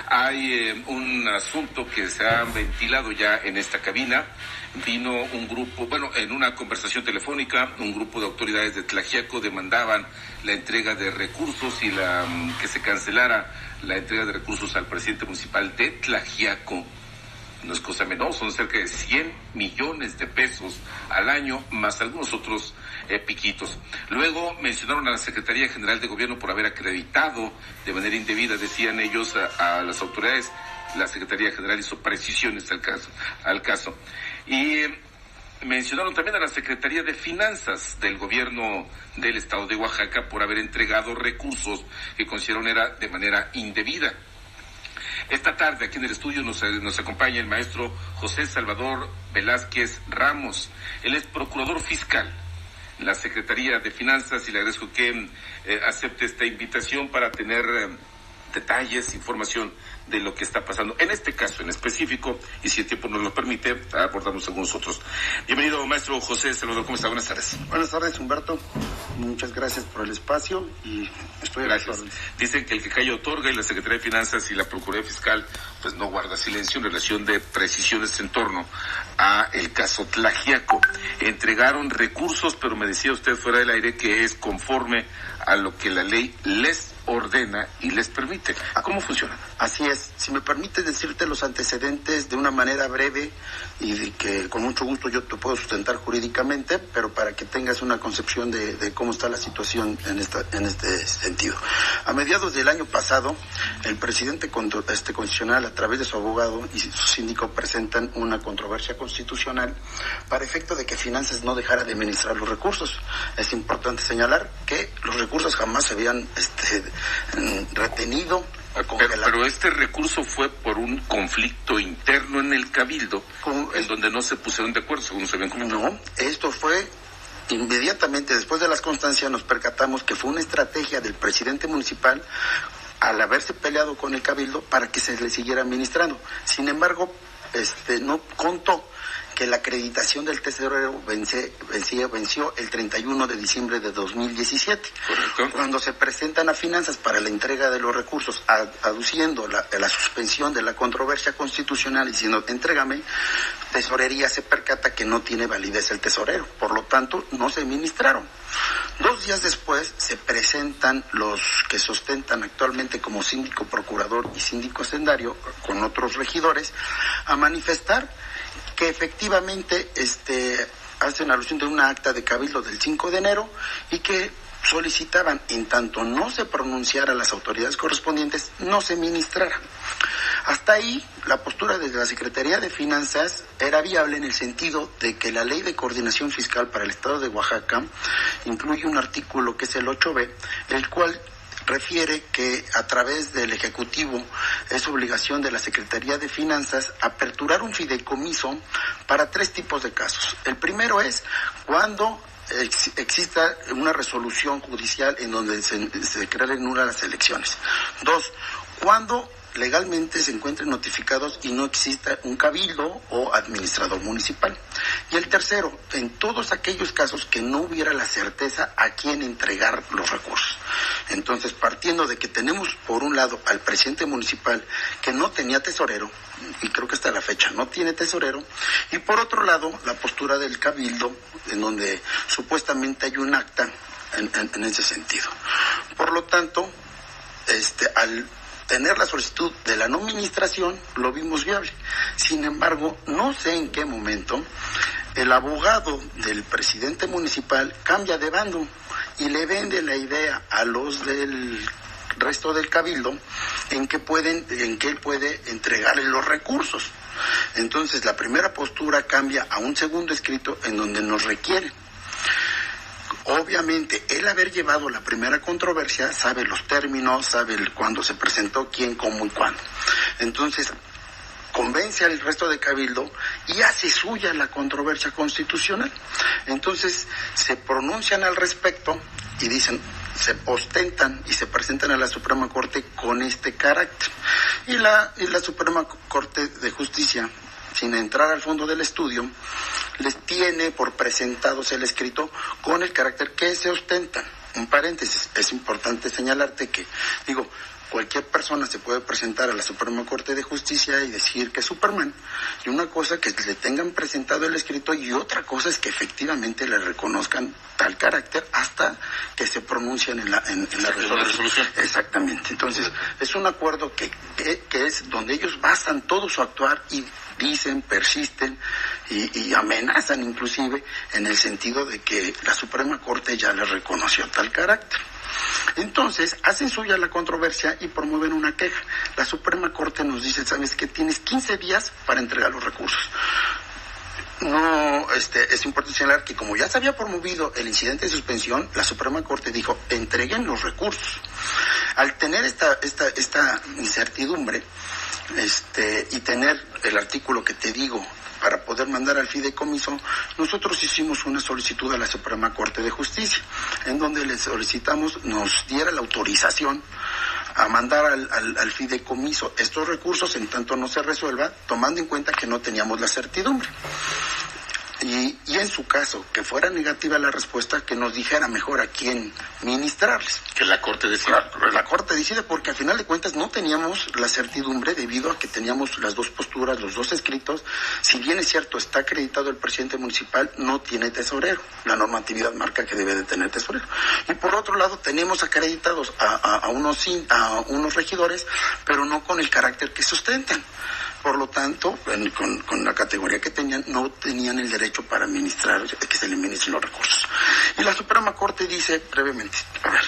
Hay un asunto que se ha ventilado ya en esta cabina. Vino un grupo, en una conversación telefónica, un grupo de autoridades de Tlaxiaco demandaban la entrega de recursos y que se cancelara la entrega de recursos al presidente municipal de Tlaxiaco. No es cosa menor, son cerca de 100 millones de pesos al año, más algunos otros piquitos. Luego mencionaron a la Secretaría General de Gobierno por haber acreditado de manera indebida, decían ellos, a las autoridades. La Secretaría General hizo precisiones al caso. Y mencionaron también a la Secretaría de Finanzas del Gobierno del Estado de Oaxaca por haber entregado recursos que consideraron era de manera indebida. Esta tarde aquí en el estudio nos acompaña el maestro José Salvador Velázquez Ramos. Él es procurador fiscal en la Secretaría de Finanzas y le agradezco que acepte esta invitación para tener detalles, información de lo que está pasando en este caso en específico, y si el tiempo nos lo permite, abordamos algunos otros. Bienvenido, maestro José Salvador, ¿cómo está? Buenas tardes. Buenas tardes, Humberto. Muchas gracias por el espacio y estoy gracias. Dicen que el que calla otorga, y la Secretaría de Finanzas y la Procuraduría Fiscal pues no guarda silencio en relación de precisiones en torno a el caso Tlaxiaco. Entregaron recursos, pero me decía usted fuera del aire que es conforme a lo que la ley les ordena y les permite. ¿Cómo funciona? Así es. Si me permite decirte los antecedentes de una manera breve y de que con mucho gusto yo te puedo sustentar jurídicamente, pero para que tengas una concepción de cómo está la situación en este sentido. A mediados del año pasado, el presidente constitucional, a través de su abogado y su síndico, presentan una controversia constitucional para efecto de que Finanzas no dejara de administrar los recursos. Es importante señalar que los recursos jamás se habían retenido. Pero este recurso fue por un conflicto interno en el Cabildo, en donde no se pusieron de acuerdo, según se habían comentado. No, esto fue inmediatamente después de las constancias. Nos percatamos que fue una estrategia del presidente municipal al haberse peleado con el Cabildo para que se le siguiera administrando. Sin embargo, no contó que la acreditación del tesorero venció el 31 de diciembre de 2017. Correcto. Cuando se presentan a Finanzas para la entrega de los recursos, aduciendo la suspensión de la controversia constitucional, diciendo, entrégame, Tesorería se percata que no tiene validez el tesorero, por lo tanto, no se administraron. 2 días después se presentan los que sostentan actualmente como síndico procurador y síndico hacendario, con otros regidores, a manifestar que efectivamente hacen alusión de una acta de Cabildo del 5 de enero y que solicitaban, en tanto no se pronunciara las autoridades correspondientes, no se ministrara. Hasta ahí, la postura de la Secretaría de Finanzas era viable en el sentido de que la Ley de Coordinación Fiscal para el Estado de Oaxaca incluye un artículo que es el 8B, el cual refiere que a través del Ejecutivo es obligación de la Secretaría de Finanzas aperturar un fideicomiso para 3 tipos de casos. El primero es cuando exista una resolución judicial en donde se declaren nulas las elecciones. 2, cuando legalmente se encuentren notificados y no exista un cabildo o administrador municipal. Y el tercero, en todos aquellos casos que no hubiera la certeza a quién entregar los recursos. Entonces, partiendo de que tenemos por un lado al presidente municipal que no tenía tesorero, y creo que hasta la fecha no tiene tesorero, y por otro lado la postura del cabildo, en donde supuestamente hay un acta en ese sentido. Por lo tanto, al tener la solicitud de la no administración, lo vimos viable. Sin embargo, no sé en qué momento el abogado del presidente municipal cambia de bando y le vende la idea a los del resto del cabildo en que él puede entregarle los recursos. Entonces, la primera postura cambia a un segundo escrito en donde nos requieren. Obviamente, el haber llevado la primera controversia, sabe los términos, sabe cuándo se presentó, quién, cómo y cuándo. Entonces, convence al resto de cabildo y hace suya la controversia constitucional. Entonces, se pronuncian al respecto y dicen, se ostentan y se presentan a la Suprema Corte con este carácter. Y la Suprema Corte de Justicia, sin entrar al fondo del estudio, les tiene por presentados el escrito con el carácter que se ostentan. Un paréntesis, es importante señalarte que, cualquier persona se puede presentar a la Suprema Corte de Justicia y decir que es Superman. Y una cosa que le tengan presentado el escrito y otra cosa es que efectivamente le reconozcan tal carácter hasta que se pronuncien en la resolución. Exactamente. Entonces, es un acuerdo que es donde ellos basan todo su actuar y dicen, persisten y amenazan inclusive en el sentido de que la Suprema Corte ya les reconoció tal carácter. Entonces, hacen suya la controversia y promueven una queja. La Suprema Corte nos dice, ¿sabes qué? Tienes 15 días para entregar los recursos. No, es importante señalar que como ya se había promovido el incidente de suspensión, la Suprema Corte dijo, entreguen los recursos. Al tener esta incertidumbre, y tener el artículo que te digo para poder mandar al fideicomiso, nosotros hicimos una solicitud a la Suprema Corte de Justicia, en donde le solicitamos nos diera la autorización a mandar al fideicomiso estos recursos en tanto no se resuelva, tomando en cuenta que no teníamos la certidumbre. Y en su caso, que fuera negativa la respuesta, que nos dijera mejor a quién ministrarles. Que la Corte decida. La Corte decide porque al final de cuentas no teníamos la certidumbre debido a que teníamos las dos posturas, los dos escritos. Si bien es cierto, está acreditado el presidente municipal, no tiene tesorero. La normatividad marca que debe de tener tesorero. Y por otro lado, tenemos acreditados a unos regidores, pero no con el carácter que sustentan. Por lo tanto, con la categoría que tenían, no tenían el derecho para administrar, que se le ministren los recursos. Y la Suprema Corte dice brevemente, a ver,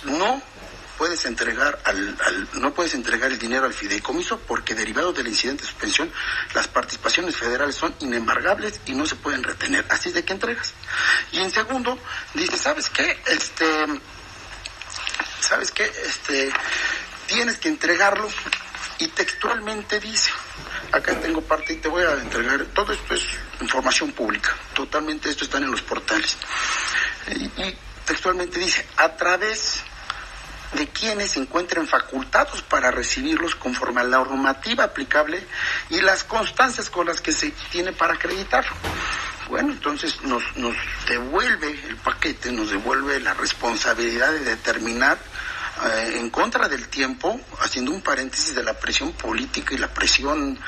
no puedes entregar el dinero al fideicomiso porque derivado del incidente de suspensión, las participaciones federales son inembargables y no se pueden retener. Así es de que entregas. Y en segundo, dice, ¿sabes qué? Tienes que entregarlo y textualmente dice, acá tengo parte y te voy a entregar, todo esto es información pública, totalmente esto está en los portales, y textualmente dice, a través de quienes se encuentren facultados para recibirlos conforme a la normativa aplicable y las constancias con las que se tiene para acreditarlo. Bueno, entonces nos devuelve el paquete, nos devuelve la responsabilidad de determinar en contra del tiempo, haciendo un paréntesis de la presión política y la presión,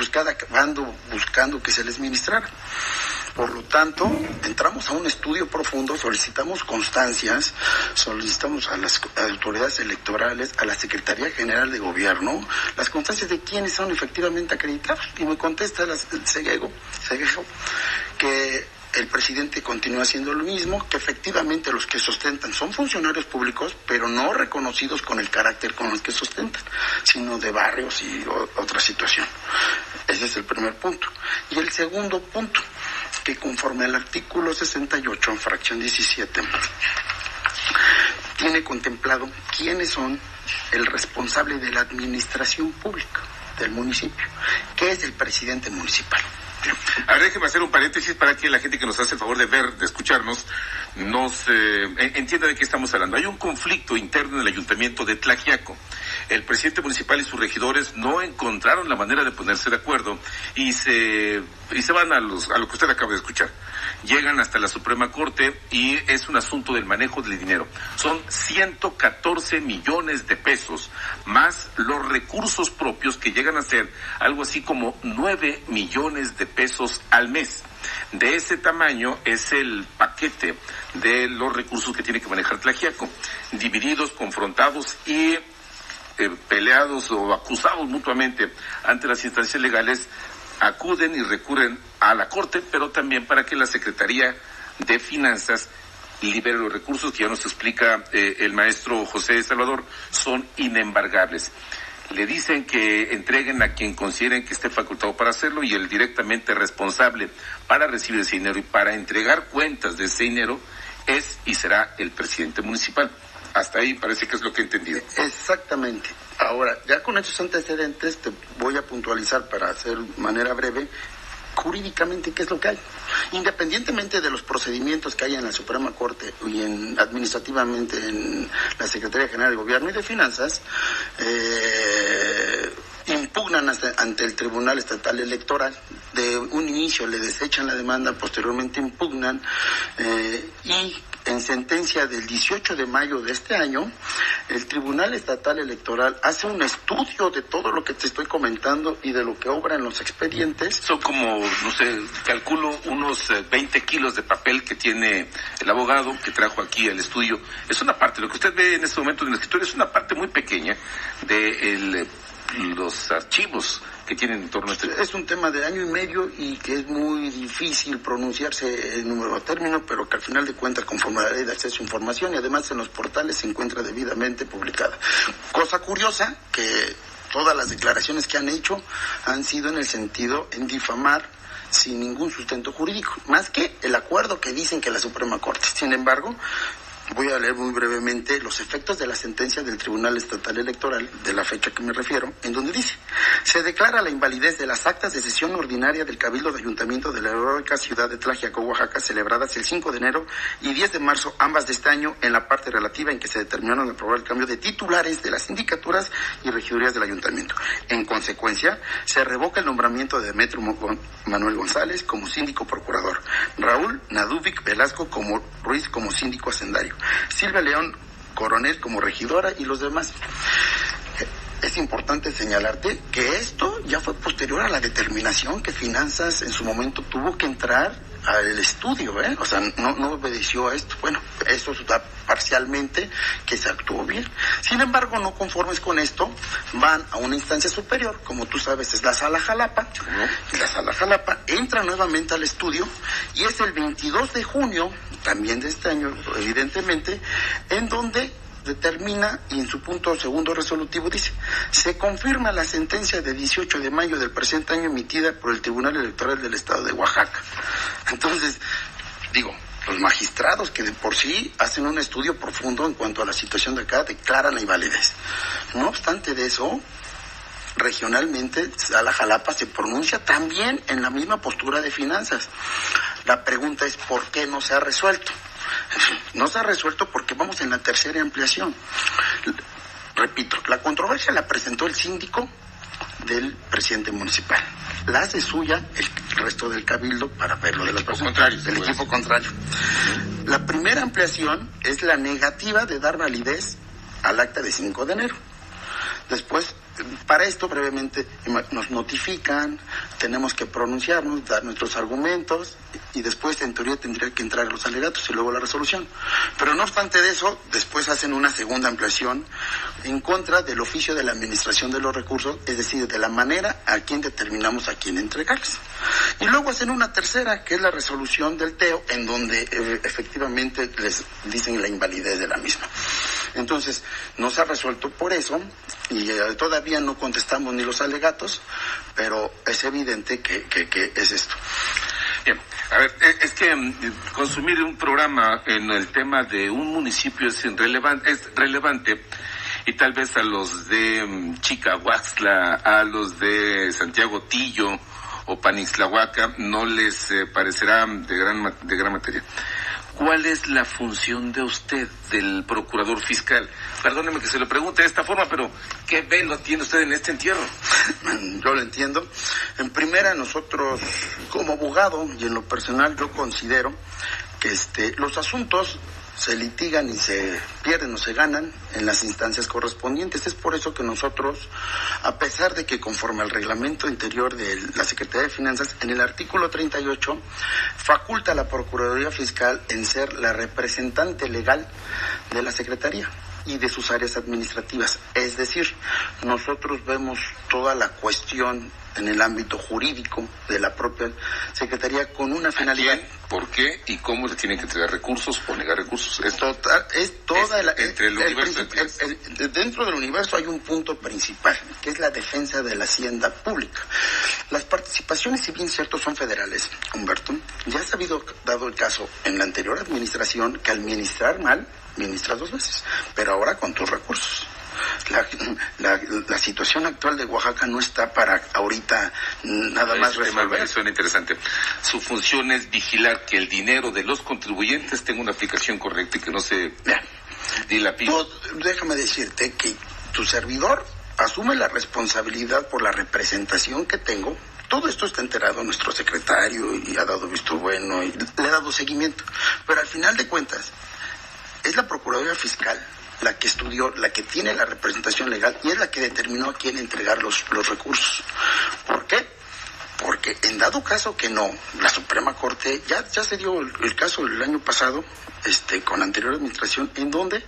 cada bando buscando que se les ministrara. Por lo tanto, entramos a un estudio profundo, solicitamos constancias, solicitamos a las autoridades electorales, a la Secretaría General de Gobierno, las constancias de quiénes son efectivamente acreditados. Y me contesta Seguejo que el presidente continúa haciendo lo mismo, que efectivamente los que sustentan son funcionarios públicos, pero no reconocidos con el carácter con el que sustentan, sino de barrios y otra situación. Ese es el primer punto. Y el segundo punto, que conforme al artículo 68, fracción 17, tiene contemplado quiénes son el responsable de la administración pública del municipio, que es el presidente municipal. A ver, déjeme hacer un paréntesis para que la gente que nos hace el favor de ver, de escucharnos, entienda de qué estamos hablando. Hay un conflicto interno en el ayuntamiento de Tlaxiaco. El presidente municipal y sus regidores no encontraron la manera de ponerse de acuerdo y se van a lo que usted acaba de escuchar. Llegan hasta la Suprema Corte y es un asunto del manejo del dinero. Son 114 millones de pesos, más los recursos propios que llegan a ser algo así como 9 millones de pesos al mes. De ese tamaño es el paquete de los recursos que tiene que manejar Tlaxiaco, divididos, confrontados y peleados o acusados mutuamente ante las instancias legales. Acuden y recurren a la Corte, pero también para que la Secretaría de Finanzas libere los recursos que ya nos explica el maestro José Salvador, son inembargables. Le dicen que entreguen a quien consideren que esté facultado para hacerlo y el directamente responsable para recibir ese dinero y para entregar cuentas de ese dinero es y será el presidente municipal. Hasta ahí parece que es lo que he entendido. Exactamente. Ahora, ya con estos antecedentes te voy a puntualizar para hacer de manera breve jurídicamente qué es lo que hay. Independientemente de los procedimientos que hay en la Suprema Corte y administrativamente en la Secretaría General de Gobierno y de Finanzas, impugnan ante el Tribunal Estatal Electoral. De un inicio le desechan la demanda, posteriormente impugnan y En sentencia del 18 de mayo de este año, el Tribunal Estatal Electoral hace un estudio de todo lo que te estoy comentando y de lo que obra en los expedientes. Son como, no sé, calculo unos 20 kilos de papel que tiene el abogado que trajo aquí al estudio. Es una parte, lo que usted ve en este momento en el escritorio es una parte muy pequeña de los archivos que tienen en torno a este. Es un tema de año y medio y que es muy difícil pronunciarse el número de término, pero que al final de cuentas, conforme a la ley de acceso a información y además en los portales se encuentra debidamente publicada. Cosa curiosa, que todas las declaraciones que han hecho han sido en el sentido en difamar sin ningún sustento jurídico, más que el acuerdo que dicen que la Suprema Corte. Sin embargo, voy a leer muy brevemente los efectos de la sentencia del Tribunal Estatal Electoral, de la fecha que me refiero, en donde dice: se declara la invalidez de las actas de sesión ordinaria del Cabildo de Ayuntamiento de la heroica ciudad de Tlaxiaco, Oaxaca, celebradas el 5 de enero y 10 de marzo, ambas de este año, en la parte relativa en que se determinaron de aprobar el cambio de titulares de las sindicaturas y regidurías del Ayuntamiento. En consecuencia, se revoca el nombramiento de Demetrio Manuel González como síndico procurador, Raúl Nadúvic Velasco como Ruiz como síndico hacendario, Silvia León Coronel como regidora y los demás. Es importante señalarte que esto ya fue posterior a la determinación que Finanzas en su momento tuvo que entrar al estudio, o sea, no obedeció a esto. Bueno, eso da parcialmente que se actuó bien. Sin embargo, no conformes con esto, van a una instancia superior, como tú sabes, es la Sala Jalapa, y la Sala Jalapa entra nuevamente al estudio, y es el 22 de junio, también de este año, evidentemente, en donde determina, y en su punto segundo resolutivo dice: se confirma la sentencia de 18 de mayo del presente año emitida por el Tribunal Electoral del Estado de Oaxaca. Entonces, digo, los magistrados que de por sí hacen un estudio profundo en cuanto a la situación de acá, declaran la invalidez. No obstante de eso, regionalmente, Sala Jalapa se pronuncia también en la misma postura de Finanzas. La pregunta es: ¿por qué no se ha resuelto? No se ha resuelto porque vamos en la tercera ampliación. Repito, la controversia la presentó el síndico del presidente municipal. La hace suya el resto del cabildo para verlo de las personas. El equipo contrario. La primera ampliación es la negativa de dar validez al acta de 5 de enero. Después, para esto brevemente nos notifican, tenemos que pronunciarnos, dar nuestros argumentos y después en teoría tendría que entrar los alegatos y luego la resolución. Pero no obstante de eso, después hacen una segunda ampliación en contra del oficio de la administración de los recursos, es decir, de la manera a quien determinamos a quién entregarles. Y luego hacen una tercera, que es la resolución del TEO, en donde efectivamente les dicen la invalidez de la misma. Entonces, no se ha resuelto por eso y todavía no contestamos ni los alegatos, pero es evidente que es esto. Bien, a ver, es que consumir un programa en el tema de un municipio es relevante y tal vez a los de Chicahuaxtla, a los de Santiago Tillo o Panixtlahuaca no les parecerá de gran materia. ¿Cuál es la función de usted, del procurador fiscal? Perdóneme que se lo pregunte de esta forma, pero ¿qué velo tiene usted en este entierro? Yo lo entiendo. En primera, nosotros como abogado y en lo personal yo considero que los asuntos se litigan y se pierden o se ganan en las instancias correspondientes. Es por eso que nosotros, a pesar de que conforme al reglamento interior de la Secretaría de Finanzas, en el artículo 38, faculta a la Procuraduría Fiscal en ser la representante legal de la Secretaría y de sus áreas administrativas. Es decir, nosotros vemos toda la cuestión en el ámbito jurídico de la propia Secretaría con una finalidad. ¿Quién, por qué y cómo le tienen que entregar recursos o negar recursos? Dentro del universo hay un punto principal, que es la defensa de la hacienda pública. Las participaciones, si bien cierto, son federales, Humberto. Ya se ha dado el caso en la anterior administración que al administrar mal, ministras 2 veces, pero ahora con tus recursos. La situación actual de Oaxaca no está para ahorita nada más resolver. Suena interesante. Su función es vigilar que el dinero de los contribuyentes tenga una aplicación correcta y que no se dilapide. Déjame decirte que tu servidor asume la responsabilidad por la representación que tengo. Todo esto está enterado nuestro secretario y ha dado visto bueno y le ha dado seguimiento. Pero al final de cuentas, es la Procuraduría Fiscal la que estudió, la que tiene la representación legal y es la que determinó a quién entregar los recursos. ¿Por qué? Porque en dado caso que no, la Suprema Corte, ya se dio el caso del año pasado, con anterior administración, en donde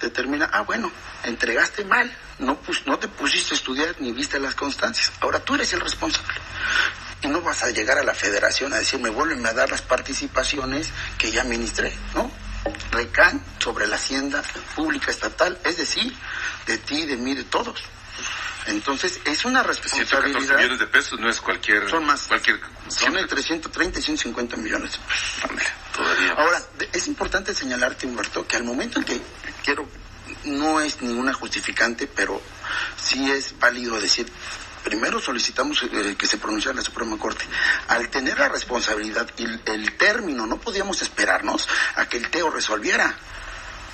determina, bueno, entregaste mal, no te pusiste a estudiar ni viste las constancias, ahora tú eres el responsable. Y no vas a llegar a la Federación a decirme, vuélveme a dar las participaciones que ya administré, ¿no? Recaen sobre la hacienda pública estatal, es decir, de ti, de mí, de todos. Entonces, es una responsabilidad. 114 millones de pesos no es cualquier... Son más. Son entre 130 y 150 millones de pesos. Todavía. Ahora, es importante señalarte, Humberto, que al momento en que no es ninguna justificante, pero sí es válido decir, primero solicitamos que se pronunciara la Suprema Corte. Al tener la responsabilidad y el término, no podíamos esperarnos a que el TEO resolviera.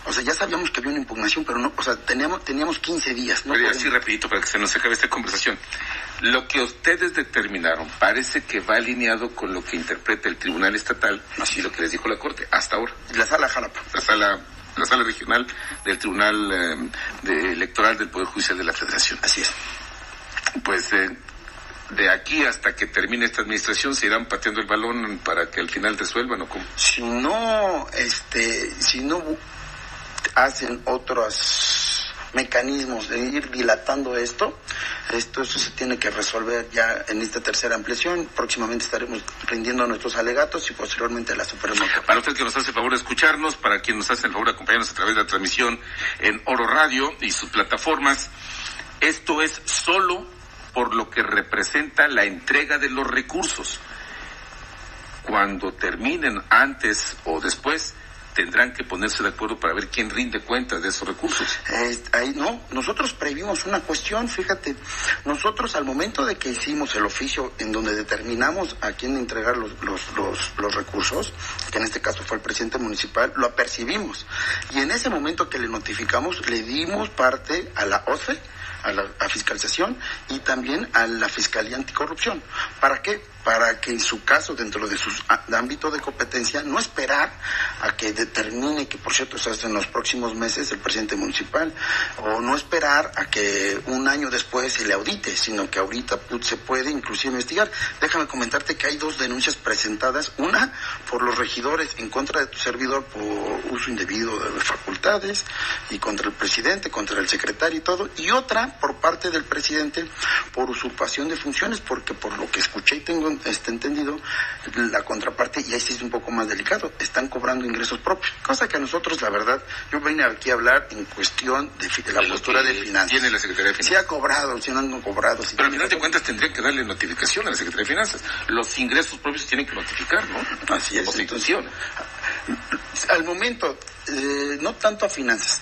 O sea, ya sabíamos que había una impugnación, pero no, o sea, teníamos 15 días. No pero así rapidito para que se nos acabe esta conversación. Lo que ustedes determinaron parece que va alineado con lo que interpreta el Tribunal Estatal, así lo que les dijo la Corte, hasta ahora. La Sala Jalapa. La sala regional del Tribunal Electoral del Poder Judicial de la Federación. Así es. Pues de aquí hasta que termine esta administración se irán pateando el balón para que al final resuelvan, ¿o cómo? Si no hacen otros mecanismos de ir dilatando esto se tiene que resolver ya en esta tercera ampliación. Próximamente estaremos rindiendo nuestros alegatos y posteriormente a la Suprema Corte. Para usted que nos hace el favor de escucharnos, para quien nos hace el favor de acompañarnos a través de la transmisión en Oro Radio y sus plataformas, esto es solo por lo que representa la entrega de los recursos. Cuando terminen antes o después, tendrán que ponerse de acuerdo para ver quién rinde cuentas de esos recursos. Ahí no, nosotros previmos una cuestión, fíjate, nosotros al momento de que hicimos el oficio en donde determinamos a quién entregar los recursos, que en este caso fue el presidente municipal, lo apercibimos. Y en ese momento que le notificamos, le dimos parte a la OSFE, a la fiscalización y también a la Fiscalía Anticorrupción. ¿Para qué? Para que en su caso, dentro de su ámbito de competencia, no esperar a que determine, que por cierto se hace en los próximos meses el presidente municipal, o no esperar a que un año después se le audite, sino que ahorita se puede inclusive investigar. Déjame comentarte que hay 2 denuncias presentadas, una por los regidores en contra de tu servidor por uso indebido de facultades y contra el presidente, contra el secretario y todo, y otra por parte del presidente por usurpación de funciones, porque por lo que escuché y tengo entendido, la contraparte, y ahí sí es un poco más delicado, están cobrando ingresos propios, cosa que a nosotros, la verdad, yo vine aquí a hablar en cuestión de la postura de finanzas. Tiene la Secretaría de Finanzas. Si ha cobrado, si no han cobrado. Pero al final de cuentas tendrían que darle notificación a la Secretaría de Finanzas. Los ingresos propios tienen que notificar, ¿no? Así es. Entonces, al momento, no tanto a finanzas,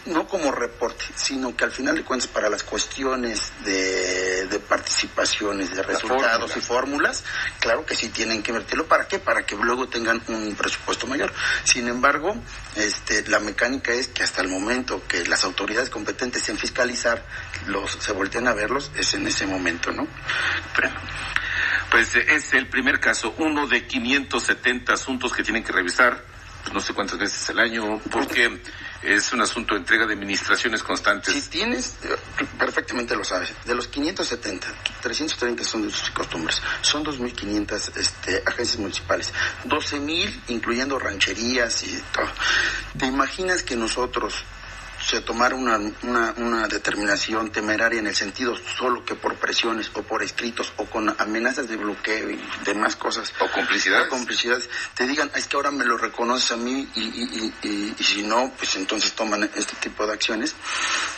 no como reporte, sino que al final de cuentas para las cuestiones de participaciones, de resultados y fórmulas, claro que sí tienen que invertirlo. ¿Para qué? Para que luego tengan un presupuesto mayor. Sin embargo, la mecánica es que hasta el momento que las autoridades competentes en fiscalizar se voltean a verlos, es en ese momento, ¿no? Bueno, pues es el primer caso, uno de 570 asuntos que tienen que revisar, pues no sé cuántas veces al año, porque es un asunto de entrega de administraciones constantes. Si tienes, perfectamente lo sabes, de los 570, 330 son de usos y costumbres, son 2.500 agencias municipales, 12.000 incluyendo rancherías y todo. ¿Te imaginas que nosotros se tomara una determinación temeraria en el sentido solo que por presiones o por escritos o con amenazas de bloqueo y demás cosas o complicidades te digan, es que ahora me lo reconoces a mí y si no, pues entonces toman este tipo de acciones?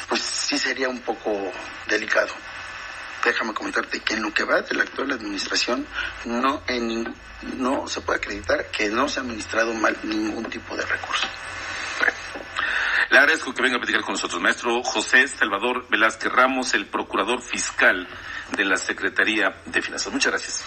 Pues sí sería un poco delicado. Déjame comentarte que en lo que va de la actual administración no se puede acreditar que no se ha administrado mal ningún tipo de recurso. Le agradezco que venga a platicar con nosotros, maestro José Salvador Velázquez Ramos, el procurador fiscal de la Secretaría de Finanzas. Muchas gracias.